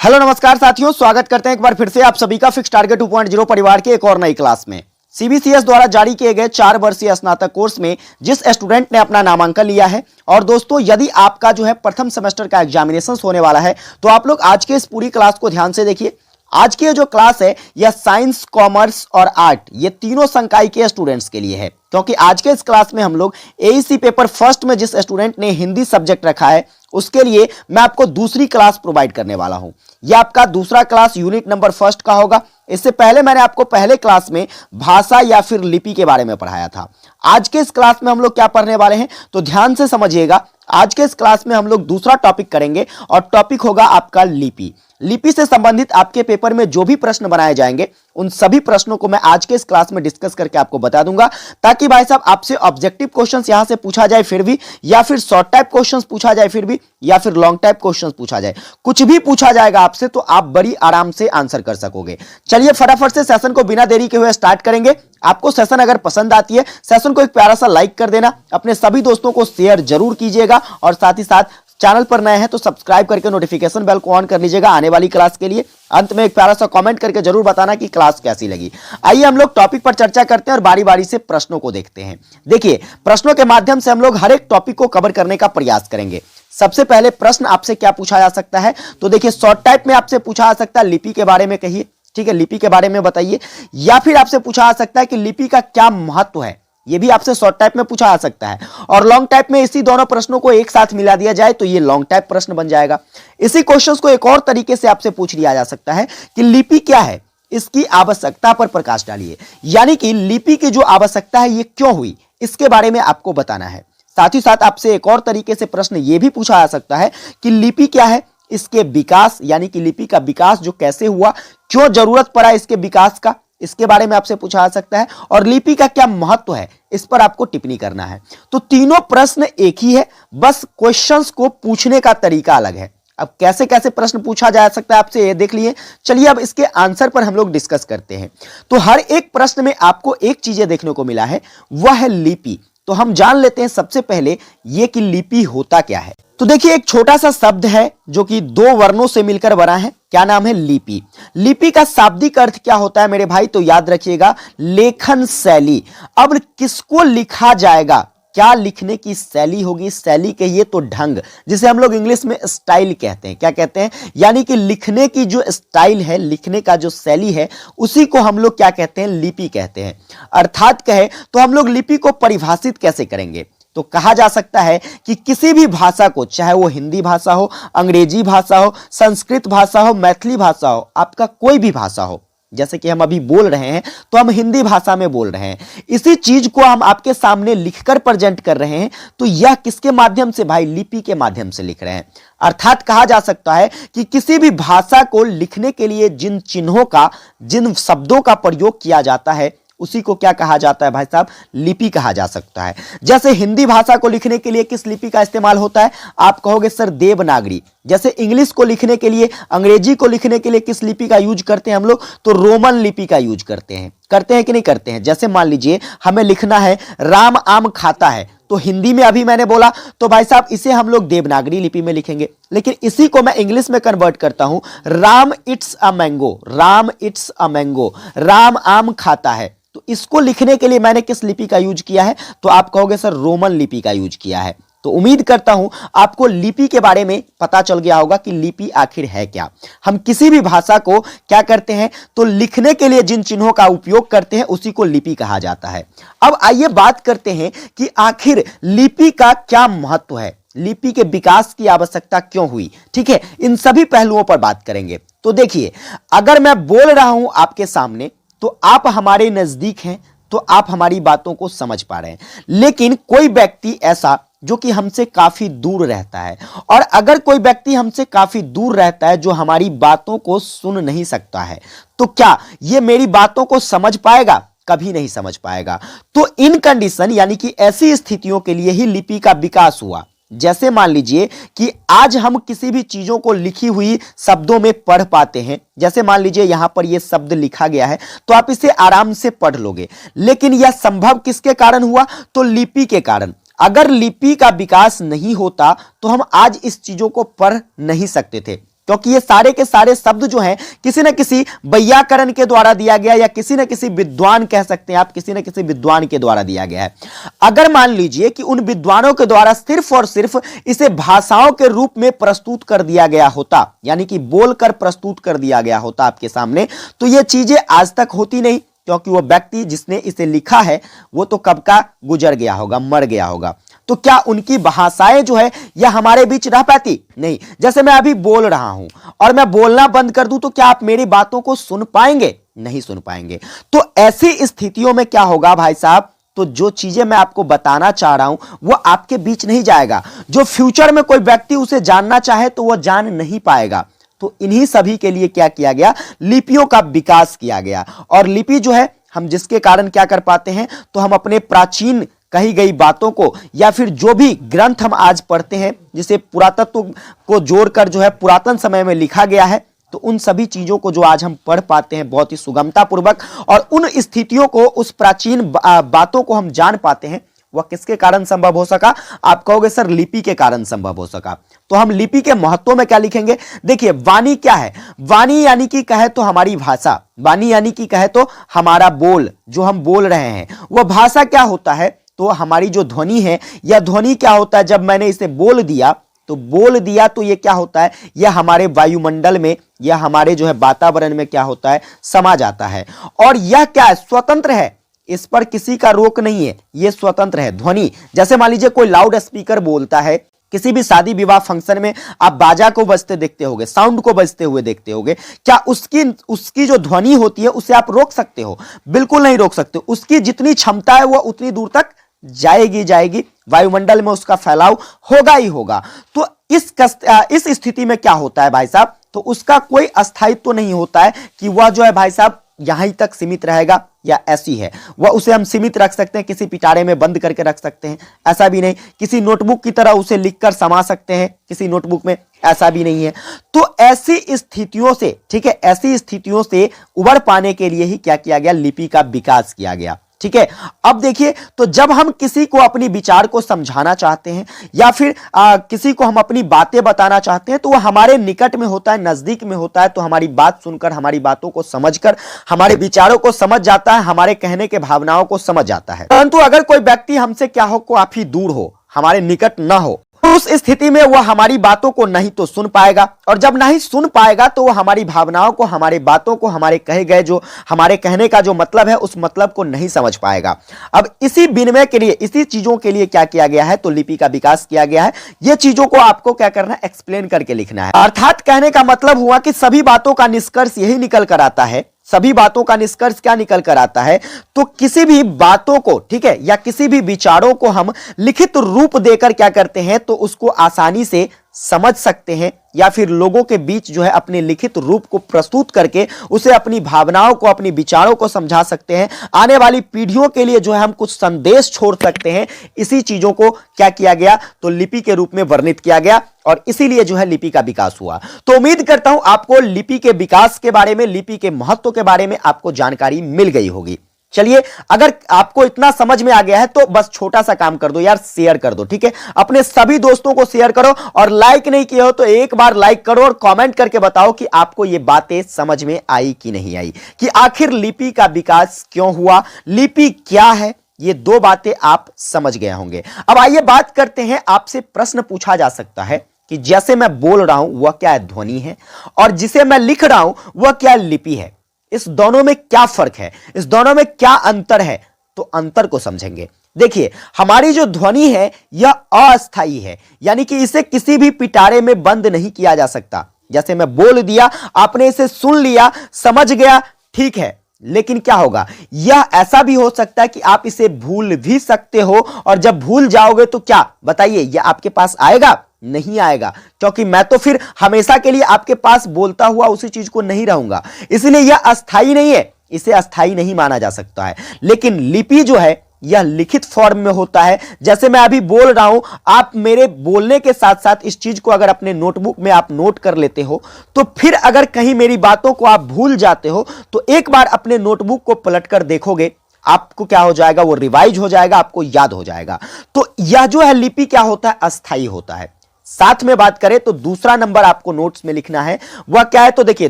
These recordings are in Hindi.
हेलो नमस्कार साथियों, स्वागत करते हैं एक बार फिर से आप सभी का फिक्स टारगेट 2.0 परिवार के एक और नई क्लास में। सीबीसीएस द्वारा जारी किए गए 4 वर्षीय स्नातक कोर्स में जिस स्टूडेंट ने अपना नामांकन लिया है, और दोस्तों यदि आपका जो है प्रथम सेमेस्टर का एग्जामिनेशन होने वाला है तो आप लोग आज के इस पूरी क्लास को ध्यान से देखिए। आज की जो क्लास है यह साइंस, कॉमर्स और आर्ट ये तीनों संकाय के स्टूडेंट्स के लिए है, क्योंकि आज के इस क्लास में हम लोग एईसी पेपर फर्स्ट में जिस स्टूडेंट ने हिंदी सब्जेक्ट रखा है उसके लिए मैं आपको दूसरी क्लास प्रोवाइड करने वाला हूं। यह आपका दूसरा क्लास यूनिट नंबर फर्स्ट का होगा। इससे पहले मैंने आपको पहले क्लास में भाषा या फिर लिपि के बारे में पढ़ाया था। आज के इस क्लास में हम लोग क्या पढ़ने वाले हैं तो ध्यान से समझिएगा। आज के इस क्लास में हम लोग दूसरा टॉपिक करेंगे और टॉपिक होगा आपका लिपि। लिपि से संबंधित आपके पेपर में जो भी प्रश्न बनाए जाएंगे उन सभी प्रश्नों को मैं आज के इस क्लास में डिस्कस करके आपको बता दूंगा, ताकि भाई साहब आपसे ऑब्जेक्टिव क्वेश्चंस यहां से पूछा जाए फिर भी, या फिर शॉर्ट टाइप क्वेश्चंस पूछा जाए फिर भी, या फिर लॉन्ग टाइप क्वेश्चंस पूछा जाए, कुछ भी पूछा जाएगा आपसे तो आप बड़ी आराम से आंसर कर सकोगे। चलिए फटाफट से सेशन को बिना देरी के हुए स्टार्ट करेंगे। आपको सेशन अगर पसंद आती है, सेशन को एक प्यारा सा लाइक कर देना, अपने सभी दोस्तों को शेयर जरूर कीजिएगा, और साथ ही साथ चैनल पर नए हैं तो सब्सक्राइब करके नोटिफिकेशन बेल को ऑन कर लीजिएगा आने वाली क्लास के लिए। अंत में एक प्यारा सा कमेंट करके जरूर बताना कि क्लास कैसी लगी। आइए हम लोग टॉपिक पर चर्चा करते हैं और बारी बारी से प्रश्नों को देखते हैं। देखिए, प्रश्नों के माध्यम से हम लोग हर एक टॉपिक को कवर करने का प्रयास करेंगे। सबसे पहले प्रश्न आपसे क्या पूछा जा सकता है तो देखिए, शॉर्ट टाइप में आपसे पूछा जा सकता है लिपि के बारे में कहिए, ठीक है, लिपि के बारे में बताइए, या फिर आपसे पूछा जा सकता है कि लिपि का क्या महत्व है, ये भी आपसे शॉर्ट टाइप में पूछा जा सकता है। और लॉन्ग टाइप में इसी दोनों प्रश्नों को एक साथ मिला दिया जाए तो ये लॉन्ग टाइप प्रश्न बन जाएगा। इसी क्वेश्चंस को एक और तरीके से आपसे पूछ लिया जा सकता है कि लिपि क्या है, इसकी आवश्यकता पर प्रकाश डालिए, यानी कि लिपि की जो आवश्यकता है ये क्यों हुई, इसके बारे में आपको बताना है। साथ ही साथ आपसे एक और तरीके से प्रश्न ये भी पूछा जा सकता है कि लिपि क्या है, इसके विकास, यानी कि लिपि का विकास जो कैसे हुआ, क्यों जरूरत पड़ा इसके विकास का, इसके बारे में आपसे पूछा जा सकता है, और लिपि का क्या महत्व है इस पर आपको टिप्पणी करना है। तो तीनों प्रश्न एक ही है, बस क्वेश्चंस को पूछने का तरीका अलग है। अब कैसे कैसे प्रश्न पूछा जा सकता है आपसे ये देख लिए। चलिए अब इसके आंसर पर हम लोग डिस्कस करते हैं। तो हर एक प्रश्न में आपको एक चीजें देखने को मिला है, वह है लिपि। तो हम जान लेते हैं सबसे पहले ये कि लिपि होता क्या है। तो देखिए, एक छोटा सा शब्द है जो कि 2 वर्णों से मिलकर बना है। क्या नाम है? लिपि। लिपि का शाब्दिक अर्थ क्या होता है मेरे भाई? तो याद रखिएगा, लेखन शैली। अब किसको लिखा जाएगा, क्या लिखने की शैली होगी, शैली कहिए तो ढंग, जिसे हम लोग इंग्लिश में स्टाइल कहते हैं। क्या कहते हैं? यानी कि लिखने की जो स्टाइल है, लिखने का जो शैली है, उसी को हम लोग क्या कहते हैं? लिपि कहते हैं। अर्थात कहे तो हम लोग लिपि को परिभाषित कैसे करेंगे तो कहा जा सकता है कि किसी भी भाषा को, चाहे वो हिंदी भाषा हो, अंग्रेजी भाषा हो, संस्कृत भाषा हो, मैथिली भाषा हो, आपका कोई भी भाषा हो, जैसे कि हम अभी बोल रहे हैं तो हम हिंदी भाषा में बोल रहे हैं, इसी चीज को हम आपके सामने लिखकर प्रेजेंट कर रहे हैं, तो यह किसके माध्यम से भाई? लिपि के माध्यम से लिख रहे हैं। अर्थात कहा जा सकता है कि किसी भी भाषा को लिखने के लिए जिन चिन्हों का, जिन शब्दों का प्रयोग किया जाता है उसी को क्या कहा जाता है भाई साहब? लिपि कहा जा सकता है। जैसे हिंदी भाषा को लिखने के लिए किस लिपि का इस्तेमाल होता है? आप कहोगे सर देवनागरी। जैसे इंग्लिश को लिखने के लिए, अंग्रेजी को लिखने के लिए किस लिपि का यूज करते हैं हम लोग? तो रोमन लिपि का यूज करते हैं। करते हैं कि नहीं करते हैं? जैसे मान लीजिए हमें लिखना है राम आम खाता है, तो हिंदी में अभी मैंने बोला तो भाई साहब इसे हम लोग देवनागरी लिपि में लिखेंगे, लेकिन इसी को मैं इंग्लिश में कन्वर्ट करता हूं, Ram it's a mango, Ram it's a mango, Ram आम खाता है, तो इसको लिखने के लिए मैंने किस लिपि का यूज किया है? तो आप कहोगे सर रोमन लिपि का यूज किया है। तो उम्मीद करता हूं आपको लिपि के बारे में पता चल गया होगा कि लिपि आखिर है क्या। हम किसी भी भाषा को क्या करते हैं तो लिखने के लिए जिन चिन्हों का उपयोग करते हैं उसी को लिपि कहा जाता है। अब आइए बात करते हैं कि आखिर लिपि का क्या महत्व है, लिपि के विकास की आवश्यकता क्यों हुई। ठीक है, इन सभी पहलुओं पर बात करेंगे। तो देखिए, अगर मैं बोल रहा हूं आपके सामने तो आप हमारे नजदीक हैं, तो आप हमारी बातों को समझ पा रहे हैं, लेकिन कोई व्यक्ति ऐसा जो कि हमसे काफी दूर रहता है, और अगर कोई व्यक्ति हमसे काफी दूर रहता है जो हमारी बातों को सुन नहीं सकता है, तो क्या ये मेरी बातों को समझ पाएगा? कभी नहीं समझ पाएगा। तो इन कंडीशन, यानी कि ऐसी स्थितियों के लिए ही लिपि का विकास हुआ। जैसे मान लीजिए कि आज हम किसी भी चीजों को लिखी हुई शब्दों में पढ़ पाते हैं। जैसे मान लीजिए यहां पर यह शब्द लिखा गया है तो आप इसे आराम से पढ़ लोगे, लेकिन यह संभव किसके कारण हुआ? तो लिपि के कारण। अगर लिपि का विकास नहीं होता तो हम आज इस चीजों को पढ़ नहीं सकते थे। क्योंकि ये सारे के सारे शब्द जो हैं किसी न किसी वैयाकरण के द्वारा दिया गया, या किसी न किसी विद्वान कह सकते हैं आप, किसी न किसी विद्वान के द्वारा दिया गया है। अगर मान लीजिए कि उन विद्वानों के द्वारा सिर्फ और सिर्फ इसे भाषाओं के रूप में प्रस्तुत कर दिया गया होता, यानी कि बोलकर प्रस्तुत कर दिया गया होता आपके सामने, तो ये चीजें आज तक होती नहीं, क्योंकि वो व्यक्ति जिसने इसे लिखा है वो तो कब का गुजर गया होगा, मर गया होगा। तो क्या उनकी भाषाएं जो है यह हमारे बीच रह पाती? नहीं। जैसे मैं अभी बोल रहा हूं और मैं बोलना बंद कर दूं तो क्या आप मेरी बातों को सुन पाएंगे? नहीं सुन पाएंगे। तो ऐसी स्थितियों में क्या होगा भाई साहब, तो जो चीजें मैं आपको बताना चाह रहा हूं वो आपके बीच नहीं जाएगा। जो फ्यूचर में कोई व्यक्ति उसे जानना चाहे तो वह जान नहीं पाएगा। तो इन्हीं सभी के लिए क्या किया गया, लिपियों का विकास किया गया। और लिपि जो है हम जिसके कारण क्या कर पाते हैं, तो हम अपने प्राचीन कही गई बातों को, या फिर जो भी ग्रंथ हम आज पढ़ते हैं जिसे पुरातत्व को जोड़कर जो है पुरातन समय में लिखा गया है, तो उन सभी चीजों को जो आज हम पढ़ पाते हैं बहुत ही सुगमता पूर्वक, और उन स्थितियों को, उस प्राचीन बातों को हम जान पाते हैं, वह किसके कारण संभव हो सका? आप कहोगे सर लिपि के कारण संभव हो सका। तो हम लिपि के महत्व में क्या लिखेंगे? देखिए, वाणी क्या है? वाणी यानी कि कहे तो हमारी भाषा, वाणी यानी कि कहे तो हमारा बोल, जो हम बोल रहे हैं। वह भाषा क्या होता है? तो हमारी जो ध्वनि है, यह ध्वनि क्या होता है? जब मैंने इसे बोल दिया तो ये क्या होता है? यह हमारे वायुमंडल में या हमारे जो है वातावरण में क्या होता है? समा जाता है। और यह क्या है? स्वतंत्र है, इस पर किसी का रोक नहीं है, यह स्वतंत्र है। ध्वनि, जैसे मान लीजिए कोई लाउड स्पीकर बोलता है, किसी भी शादी विवाह फंक्शन में आप बाजा को बजते देखते होगे, साउंड को बजते हुए देखते होगे, क्या उसकी जो ध्वनि होती है उसे आप रोक सकते हो? बिल्कुल नहीं रोक सकते। उसकी जितनी क्षमता है वह उतनी दूर तक जाएगी, वायुमंडल में उसका फैलाव होगा ही होगा। तो इस स्थिति में क्या होता है भाई साहब, तो उसका कोई अस्थायित्व तो नहीं होता है कि वह जो है भाई साहब यहीं तक सीमित रहेगा या ऐसी है। वह उसे हम सीमित रख सकते हैं, किसी पिटारे में बंद करके रख सकते हैं, ऐसा भी नहीं। किसी नोटबुक की तरह उसे लिखकर समा सकते हैं किसी नोटबुक में, ऐसा भी नहीं है। तो ऐसी स्थितियों से, ठीक है, ऐसी स्थितियों से उबर पाने के लिए ही क्या किया गया? लिपि का विकास किया गया। ठीक है, अब देखिए, तो जब हम किसी को अपनी विचार को समझाना चाहते हैं या फिर किसी को हम अपनी बातें बताना चाहते हैं, तो वह हमारे निकट में होता है, नजदीक में होता है, तो हमारी बात सुनकर, हमारी बातों को समझकर, हमारे विचारों को समझ जाता है, हमारे कहने के भावनाओं को समझ जाता है। परंतु अगर कोई व्यक्ति हमसे क्या हो, काफी दूर हो, हमारे निकट ना हो, उस स्थिति में वह हमारी बातों को नहीं तो सुन पाएगा, और जब नहीं सुन पाएगा तो वह हमारी भावनाओं को, हमारी बातों को, हमारे कहे गए जो हमारे कहने का जो मतलब है उस मतलब को नहीं समझ पाएगा। अब इसी विनिमय के लिए, इसी चीजों के लिए क्या किया गया है? तो लिपि का विकास किया गया है। ये चीजों को आपको क्या करना है? एक्सप्लेन करके लिखना है। अर्थात कहने का मतलब हुआ कि सभी बातों का निष्कर्ष यही निकल कर आता है, सभी बातों का निष्कर्ष क्या निकल कर आता है? तो किसी भी बातों को, ठीक है, या किसी भी विचारों को हम लिखित रूप देकर क्या करते हैं? तो उसको आसानी से समझ सकते हैं, या फिर लोगों के बीच जो है अपने लिखित रूप को प्रस्तुत करके उसे अपनी भावनाओं को, अपनी विचारों को समझा सकते हैं। आने वाली पीढ़ियों के लिए जो है हम कुछ संदेश छोड़ सकते हैं। इसी चीजों को क्या किया गया? तो लिपि के रूप में वर्णित किया गया, और इसीलिए जो है लिपि का विकास हुआ। तो उम्मीद करता हूं आपको लिपि के विकास के बारे में, लिपि के महत्व के बारे में आपको जानकारी मिल गई होगी। चलिए, अगर आपको इतना समझ में आ गया है तो बस छोटा सा काम कर दो यार, शेयर कर दो। ठीक है, अपने सभी दोस्तों को शेयर करो, और लाइक नहीं किए हो तो एक बार लाइक करो, और कमेंट करके बताओ कि आपको ये बातें समझ में आई कि नहीं आई, कि आखिर लिपि का विकास क्यों हुआ, लिपि क्या है। ये दो बातें आप समझ गए होंगे। अब आइए बात करते हैं, आपसे प्रश्न पूछा जा सकता है कि जैसे मैं बोल रहा हूं वह क्या ध्वनि है, और जिसे मैं लिख रहा हूं वह क्या लिपि है। इस दोनों में क्या फर्क है, इस दोनों में क्या अंतर है? तो अंतर को समझेंगे। देखिए, हमारी जो ध्वनि है यह अस्थाई है, यानी कि इसे किसी भी पिटारे में बंद नहीं किया जा सकता। जैसे मैं बोल दिया, आपने इसे सुन लिया, समझ गया, ठीक है, लेकिन क्या होगा? यह ऐसा भी हो सकता है कि आप इसे भूल भी सकते हो, और जब भूल जाओगे तो क्या बताइए, यह आपके पास आएगा? नहीं आएगा, क्योंकि मैं तो फिर हमेशा के लिए आपके पास बोलता हुआ उसी चीज को नहीं रहूंगा। इसलिए यह अस्थाई नहीं है, इसे अस्थाई नहीं माना जा सकता है। लेकिन लिपि जो है यह लिखित फॉर्म में होता है। जैसे मैं अभी बोल रहा हूं, आप मेरे बोलने के साथ साथ इस चीज को अगर अपने नोटबुक में आप नोट कर लेते हो, तो फिर अगर कहीं मेरी बातों को आप भूल जाते हो तो एक बार अपने नोटबुक को पलटकर देखोगे, आपको क्या हो जाएगा? वो रिवाइज हो जाएगा, आपको याद हो जाएगा। तो यह जो है लिपि क्या होता है? अस्थाई होता है। साथ में बात करें तो दूसरा नंबर आपको नोट्स में लिखना है, वह क्या है? तो देखिए,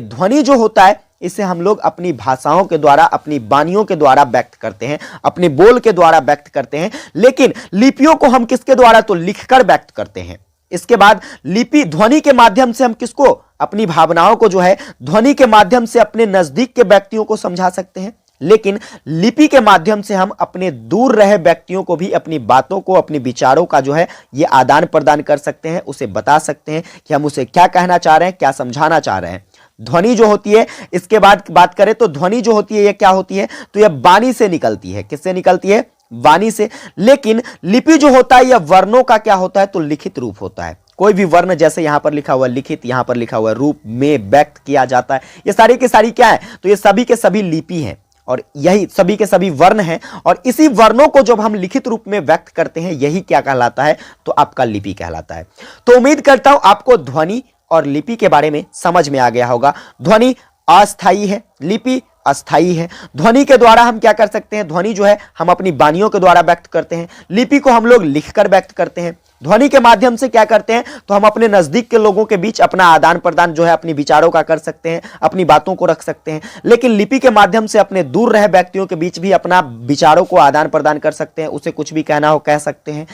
ध्वनि जो होता है इसे हम लोग अपनी भाषाओं के द्वारा, अपनी वाणियों के द्वारा व्यक्त करते हैं, अपने बोल के द्वारा व्यक्त करते हैं। लेकिन लिपियों को हम किसके द्वारा? तो लिखकर व्यक्त करते हैं। इसके बाद लिपि, ध्वनि के माध्यम से हम किसको? अपनी भावनाओं को जो है ध्वनि के माध्यम से अपने नजदीक के व्यक्तियों को समझा सकते हैं। लेकिन लिपि के माध्यम से हम अपने दूर रहे व्यक्तियों को भी अपनी बातों को, अपने विचारों का जो है ये आदान प्रदान कर सकते हैं, उसे बता सकते हैं कि हम उसे क्या कहना चाह रहे हैं, क्या समझाना चाह रहे हैं। ध्वनि जो होती है, इसके बाद बात करें तो ध्वनि जो होती है ये क्या होती है? तो यह वाणी से निकलती है। किससे निकलती है? वाणी से। लेकिन लिपि जो होता है यह वर्णों का क्या होता है? तो लिखित रूप होता है। कोई भी वर्ण, जैसे यहां पर लिखा हुआ लिखित, यहां पर लिखा हुआ रूप में व्यक्त किया जाता है, ये सारी की सारी क्या है? तो ये सभी के सभी लिपि हैं और यही सभी के सभी वर्ण हैं। और इसी वर्णों को जब हम लिखित रूप में व्यक्त करते हैं, यही क्या कहलाता है? तो आपका लिपि कहलाता है। तो उम्मीद करता हूं आपको ध्वनि और लिपि के बारे में समझ में आ गया होगा। ध्वनि अस्थायी है, लिपि अस्थायी है। ध्वनि के द्वारा हम क्या कर सकते हैं? ध्वनि जो है हम अपनी वाणियों के द्वारा व्यक्त करते हैं, लिपि को हम लोग लिखकर व्यक्त करते हैं। ध्वनि के माध्यम से क्या करते हैं? तो हम अपने नजदीक के लोगों के बीच अपना आदान प्रदान जो है अपनी विचारों का कर सकते हैं, अपनी बातों को रख सकते हैं। लेकिन लिपि के माध्यम से अपने दूर रहे व्यक्तियों के बीच भी अपना विचारों को आदान प्रदान कर सकते हैं, उसे कुछ भी कहना हो कह सकते हैं।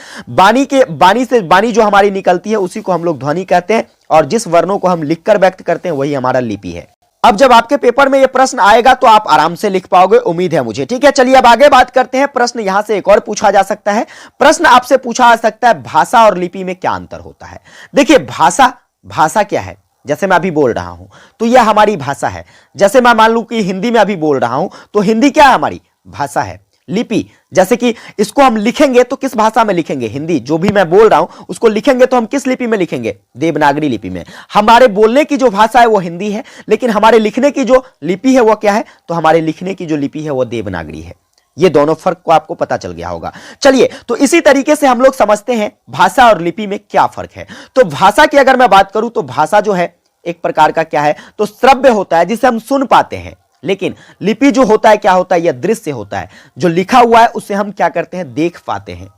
वाणी जो हमारी निकलती है उसी को हम लोग ध्वनि कहते हैं, और जिस वर्णों को हम लिखकर व्यक्त करते हैं वही हमारा लिपि है। अब जब आपके पेपर में यह प्रश्न आएगा तो आप आराम से लिख पाओगे, उम्मीद है मुझे। ठीक है, चलिए अब आगे बात करते हैं। प्रश्न यहां से एक और पूछा जा सकता है। प्रश्न आपसे पूछा जा सकता है, भाषा और लिपि में क्या अंतर होता है? देखिए, भाषा क्या है? जैसे मैं अभी बोल रहा हूं तो यह हमारी भाषा है। जैसे मैं मान लूं कि हिंदी में अभी बोल रहा हूं तो हिंदी क्या है? हमारी भाषा है। लिपि, जैसे कि इसको हम लिखेंगे तो किस भाषा में लिखेंगे? हिंदी। जो भी मैं बोल रहा हूं उसको लिखेंगे तो हम किस लिपि में लिखेंगे? देवनागरी लिपि में। हमारे बोलने की जो भाषा है वो हिंदी है, लेकिन हमारे लिखने की जो लिपि है वो क्या है? तो हमारे लिखने की जो लिपि है वो देवनागरी है। ये दोनों फर्क को आपको पता चल गया होगा। चलिए, तो इसी तरीके से हम लोग समझते हैं भाषा और लिपि में क्या फर्क है। तो भाषा की अगर मैं बात करूं तो भाषा जो है एक प्रकार का क्या है? तो श्रव्य होता है, जिसे हम सुन पाते हैं। लेकिन लिपि जो होता है क्या होता है? यह दृश्य होता है। जो लिखा हुआ है उसे हम क्या करते हैं? देख पाते हैं।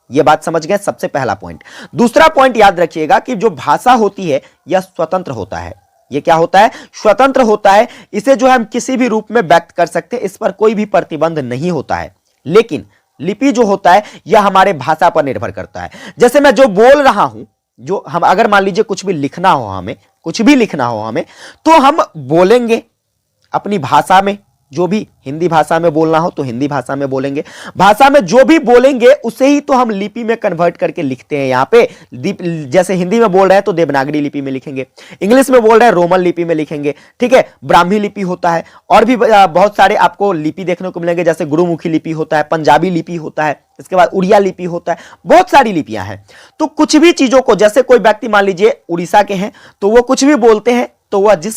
यह बात समझ गए? सबसे पहला पॉइंट। दूसरा पॉइंट याद रखिएगा कि जो भाषा होती है यह स्वतंत्र होता है। यह क्या होता है? स्वतंत्र होता है। इसे जो है हम किसी भी रूप में व्यक्त कर सकते हैं, इस पर कोई भी प्रतिबंध नहीं होता है। लेकिन लिपि जो होता है यह हमारे भाषा पर निर्भर करता है। जैसे मैं जो बोल रहा हूं, जो हम अगर मान लीजिए कुछ भी लिखना हो हमें, तो हम बोलेंगे अपनी भाषा में। जो भी हिंदी भाषा में बोलना हो तो हिंदी भाषा में बोलेंगे। भाषा में जो भी बोलेंगे उसे ही तो हम लिपि में कन्वर्ट करके लिखते हैं। यहां पे जैसे हिंदी में बोल रहे हैं तो देवनागरी लिपि में लिखेंगे, इंग्लिश में बोल रहे हैं रोमन लिपि में लिखेंगे। ठीक है, ब्राह्मी लिपि होता है, और भी बहुत सारे आपको लिपि देखने को मिलेंगे। जैसे गुरुमुखी लिपि होता है, पंजाबी लिपि होता है, इसके बाद उड़िया लिपि होता है, बहुत सारी लिपियां हैं। तो कुछ भी चीजों को, जैसे कोई व्यक्ति मान लीजिए उड़ीसा के हैं तो वो कुछ भी बोलते हैं, तो वह जिस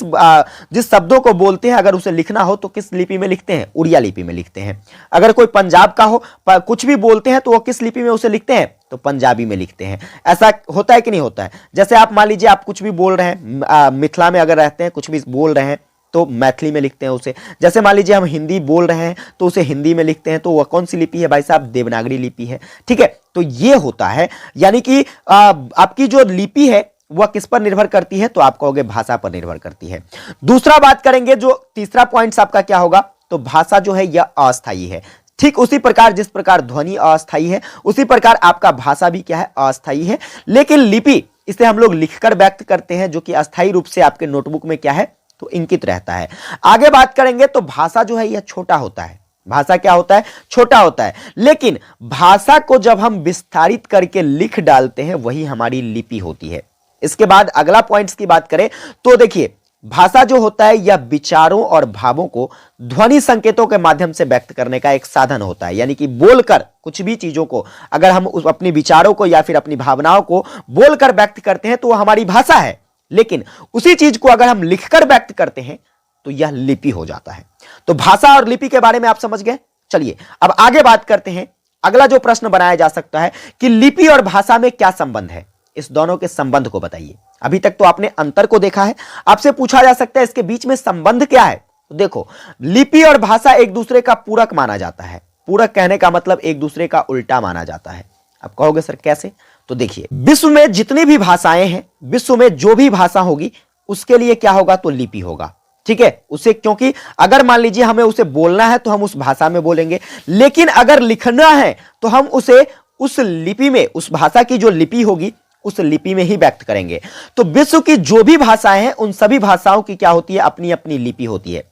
शब्दों को बोलते हैं अगर उसे लिखना हो तो किस लिपि में लिखते हैं? उड़िया लिपि में लिखते हैं। अगर कोई पंजाब का हो, कुछ भी बोलते हैं तो वो किस लिपि में उसे लिखते हैं? तो पंजाबी में लिखते हैं। ऐसा होता है कि नहीं होता है? जैसे आप मान लीजिए आप कुछ भी बोल रहे हैं, मिथिला में अगर रहते हैं, कुछ भी बोल रहे हैं तो मैथिली में लिखते हैं उसे। जैसे मान लीजिए हम हिंदी बोल रहे हैं तो उसे हिंदी में लिखते हैं, तो वह कौन सी लिपि है भाई साहब? देवनागरी लिपि है। ठीक है, तो ये होता है। यानी कि आपकी जो लिपि है वह किस पर निर्भर करती है? तो आप कहोगे भाषा पर निर्भर करती है। दूसरा बात करेंगे, जो तीसरा पॉइंट आपका क्या होगा? तो भाषा जो है यह अस्थायी है। ठीक उसी प्रकार जिस प्रकार ध्वनि अस्थायी है, उसी प्रकार आपका भाषा भी क्या है? अस्थायी है। लेकिन लिपि, इसे हम लोग लिखकर व्यक्त करते हैं, जो कि अस्थायी रूप से आपके नोटबुक में क्या है? तो इंकित रहता है। आगे बात करेंगे तो भाषा जो है यह छोटा होता है। भाषा क्या होता है? छोटा होता है। लेकिन भाषा को जब हम विस्तारित करके लिख डालते हैं वही हमारी लिपि होती है। इसके बाद अगला पॉइंट्स की बात करें तो देखिए, भाषा जो होता है यह विचारों और भावों को ध्वनि संकेतों के माध्यम से व्यक्त करने का एक साधन होता है। यानी कि बोलकर कुछ भी चीजों को, अगर हम अपने विचारों को या फिर अपनी भावनाओं को बोलकर व्यक्त करते हैं तो वह हमारी भाषा है। लेकिन उसी चीज को अगर हम लिखकर व्यक्त करते हैं तो यह लिपि हो जाता है। तो भाषा और लिपि के बारे में आप समझ गए। चलिए अब आगे बात करते हैं। अगला जो प्रश्न बनाया जा सकता है कि लिपि और भाषा में क्या संबंध है? इस दोनों के संबंध को बताइए। अभी तक तो आपने अंतर को देखा है, आपसे पूछा जा सकता है इसके बीच में संबंध क्या है। तो देखो, लिपि और भाषा एक दूसरे का पूरक माना जाता है। पूरक कहने का मतलब एक दूसरे का उल्टा माना जाता है। आप कहोगे सर कैसे? तो देखिए, विश्व में जितनी भी भाषाएं हैं, विश्व में जो भी भाषा होगी उसके लिए क्या होगा, तो लिपि होगा। ठीक है, उसे, क्योंकि अगर मान लीजिए हमें उसे बोलना है तो हम उस भाषा में बोलेंगे, लेकिन अगर लिखना है तो हम उसे उस लिपि में, उस भाषा की जो लिपि होगी उस लिपि में ही व्यक्त करेंगे। तो विश्व की जो भी भाषाएं हैं उन सभी भाषाओं की क्या होती है, अपनी अपनी लिपि होती है।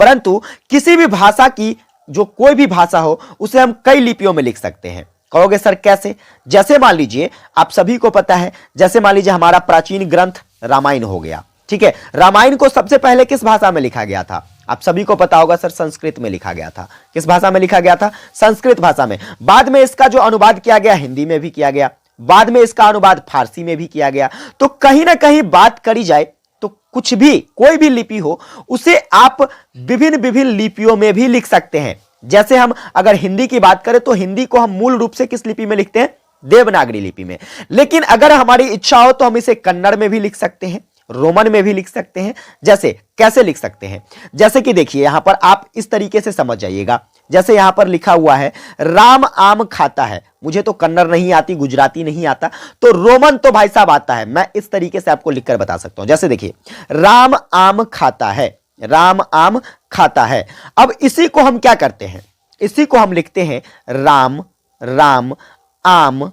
परंतु किसी भी भाषा की, जो कोई भी भाषा हो, उसे हम कई लिपियों में लिख सकते हैं। कहोगे सर कैसे? जैसे मान लीजिए, आप सभी को पता है, जैसे मान लीजिए हमारा प्राचीन ग्रंथ रामायण हो गया। ठीक है, रामायण को सबसे पहले किस भाषा में लिखा गया था? आप सभी को पता होगा सर, संस्कृत में लिखा गया था। किस भाषा में लिखा गया था? संस्कृत भाषा में। बाद में इसका जो अनुवाद किया गया, हिंदी में भी किया गया, बाद में इसका अनुवाद फारसी में भी किया गया। तो कहीं ना कहीं बात करी जाए तो कुछ भी, कोई भी लिपि हो, उसे आप विभिन्न विभिन्न लिपियों में भी लिख सकते हैं। जैसे हम अगर हिंदी की बात करें तो हिंदी को हम मूल रूप से किस लिपि में लिखते हैं? देवनागरी लिपि में। लेकिन अगर हमारी इच्छा हो तो हम इसे कन्नड़ में भी लिख सकते हैं, रोमन में भी लिख सकते हैं। जैसे कैसे लिख सकते हैं? जैसे कि देखिए, यहां पर आप इस तरीके से समझ जाइएगा। जैसे यहां पर लिखा हुआ है, राम आम खाता है। मुझे तो कन्नड़ नहीं आती, गुजराती नहीं आता, तो रोमन तो भाई साहब आता है। मैं इस तरीके से आपको लिखकर बता सकता हूं। जैसे देखिए, राम आम खाता है, राम आम खाता है। अब इसी को हम क्या करते हैं? इसी को हम लिखते हैं राम, राम, आम,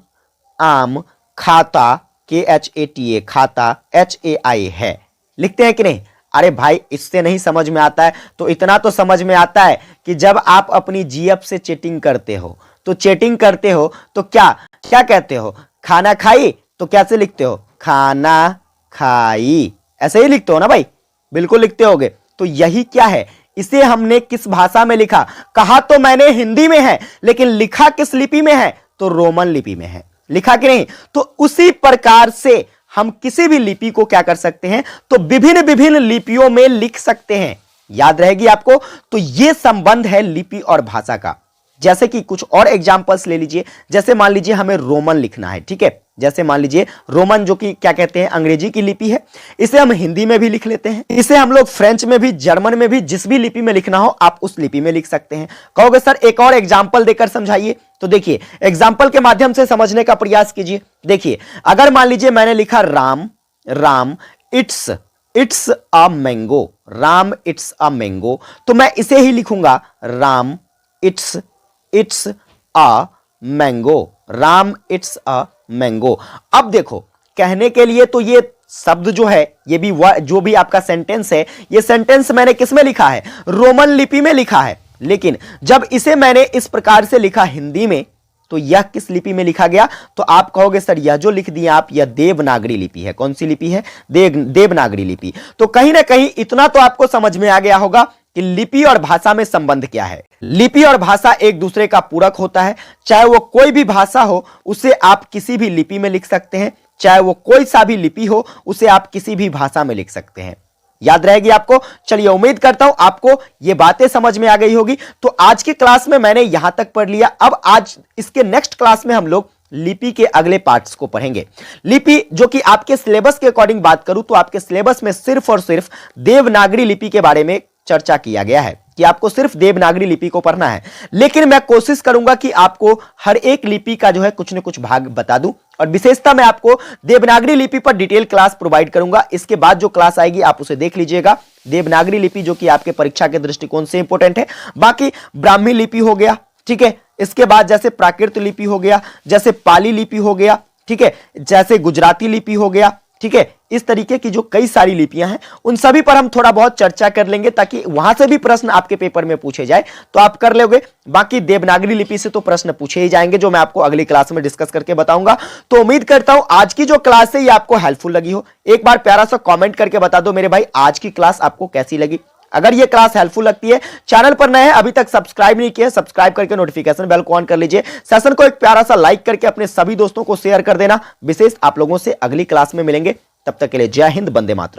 आम, खाता, KHATA, खाता, HAI है। लिखते हैं कि नहीं? अरे भाई, इससे नहीं समझ में आता है तो इतना तो समझ में आता है कि जब आप अपनी जीएफ से चैटिंग करते हो, तो चैटिंग करते हो तो क्या क्या कहते हो? खाना खाई, तो कैसे लिखते हो? खाना खाई, ऐसे ही लिखते हो ना भाई? बिल्कुल लिखते होगे। तो यही क्या है, इसे हमने किस भाषा में लिखा? कहा तो मैंने हिंदी में है, लेकिन लिखा किस लिपि में है? तो रोमन लिपि में है। लिखा कि नहीं? तो उसी प्रकार से हम किसी भी लिपि को क्या कर सकते हैं, तो विभिन्न विभिन्न लिपियों में लिख सकते हैं। याद रहेगी आपको? तो यह संबंध है लिपि और भाषा का। जैसे कि कुछ और एग्जांपल्स ले लीजिए। जैसे मान लीजिए हमें रोमन लिखना है, ठीक है, जैसे मान लीजिए रोमन, जो कि क्या कहते हैं, अंग्रेजी की लिपि है, इसे हम हिंदी में भी लिख लेते हैं, इसे हम लोग फ्रेंच में भी, जर्मन में भी, जिस भी लिपि में लिखना हो आप उस लिपि में लिख सकते हैं। कहोगे सर एक और एग्जाम्पल देकर समझाइए, तो देखिए एग्जाम्पल के माध्यम से समझने का प्रयास कीजिए। देखिए, अगर मान लीजिए मैंने लिखा Ram, Ram it's a mango, Ram it's a mango, तो मैं इसे ही लिखूंगा Ram it's a mango, Ram it's a mango. अब देखो, कहने के लिए तो ये शब्द जो है, ये भी जो भी आपका सेंटेंस है, ये सेंटेंस मैंने किस में लिखा है? रोमन लिपि में लिखा है। लेकिन जब इसे मैंने इस प्रकार से लिखा हिंदी में, तो यह किस लिपि में लिखा गया? तो आप कहोगे सर यह जो लिख दिया आप, यह देवनागरी लिपि है। कौन सी लिपि है? देवनागरी लिपि। तो कहीं ना कहीं इतना तो आपको समझ में आ गया होगा कि लिपि और भाषा में संबंध क्या है। लिपि और भाषा एक दूसरे का पूरक होता है। चाहे वो कोई भी भाषा हो, उसे आप किसी भी लिपि में लिख सकते हैं, चाहे वो कोई सा भी लिपि हो, उसे आप किसी भी भाषा में लिख सकते हैं। याद रहेगी आपको? चलिए, उम्मीद करता हूं आपको ये बातें समझ में आ गई होगी। तो आज की क्लास में मैंने यहां तक पढ़ लिया। अब आज इसके नेक्स्ट क्लास में हम लोग लिपि के अगले पार्ट्स को पढ़ेंगे। लिपि, जो कि आपके सिलेबस के अकॉर्डिंग बात करूं तो आपके सिलेबस में सिर्फ और सिर्फ देवनागरी लिपि के बारे में चर्चा किया गया है कि आपको सिर्फ देवनागरी लिपि को पढ़ना है। लेकिन मैं कोशिश करूंगा कि आपको हर एक लिपि का जो है कुछ न कुछ भाग बता दूं, और विशेषता मैं आपको देवनागरी लिपि पर डिटेल क्लास प्रोवाइड करूंगा। इसके बाद जो क्लास आएगी आप उसे देख लीजिएगा। देवनागरी लिपि जो कि आपके परीक्षा के दृष्टिकोण से इंपॉर्टेंट है। बाकी ब्राह्मी लिपि हो गया, ठीक है, इसके बाद जैसे प्राकृत लिपि हो गया, जैसे पाली लिपि हो गया, ठीक है, जैसे गुजराती लिपि हो गया, ठीक है, इस तरीके की जो कई सारी लिपियां हैं उन सभी पर हम थोड़ा बहुत चर्चा कर लेंगे, ताकि वहां से भी प्रश्न आपके पेपर में पूछे जाए तो आप कर लोगे। बाकी देवनागरी लिपि से तो प्रश्न पूछे ही जाएंगे, जो मैं आपको अगली क्लास में डिस्कस करके बताऊंगा। तो उम्मीद करता हूं आज की जो क्लास है ये आपको हेल्पफुल लगी हो। एक बार प्यारा सा कॉमेंट करके बता दो मेरे भाई, आज की क्लास आपको कैसी लगी। अगर ये क्लास हेल्पफुल लगती है, चैनल पर नए हैं, अभी तक सब्सक्राइब नहीं किया, सब्सक्राइब करके नोटिफिकेशन बेल को ऑन कर लीजिए। सेशन को एक प्यारा सा लाइक करके अपने सभी दोस्तों को शेयर कर देना। विशेष आप लोगों से अगली क्लास में मिलेंगे, तब तक के लिए जय हिंद, वंदे मातरम।